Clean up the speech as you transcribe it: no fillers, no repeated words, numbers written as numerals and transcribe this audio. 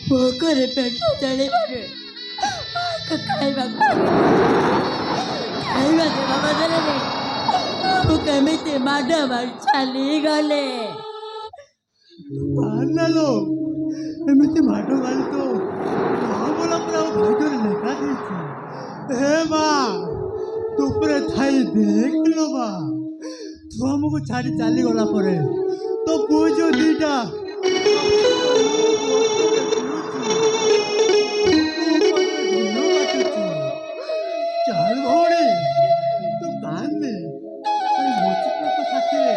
ভোকরে পেট চলে পারে খাইবা খাইবা দে বাবা ধরে রে কেমিতে মাডা মার চালি গলে ବାହାରିଲାଲୋ ଏମିତି ମାଡ଼ ଗାଳି ତ ମହାବଳ ପୁରା ଭାଗ୍ୟରେ ଲେଖା ଦେଇଛି। ହେ ମା ତୁ ପୁରା ଥାଇ ଦେଖିଲ ମା ତୁ ଆମକୁ ଛାଡ଼ି ଚାଲିଗଲା ପରେ ତୋ ପୁଅ ଯୋଉ ଦିଟା ଚାଲ ଭଉଣୀ ତୁ କାନ୍ଦେ ବଞ୍ଚିତ ତ ସାଥିରେ।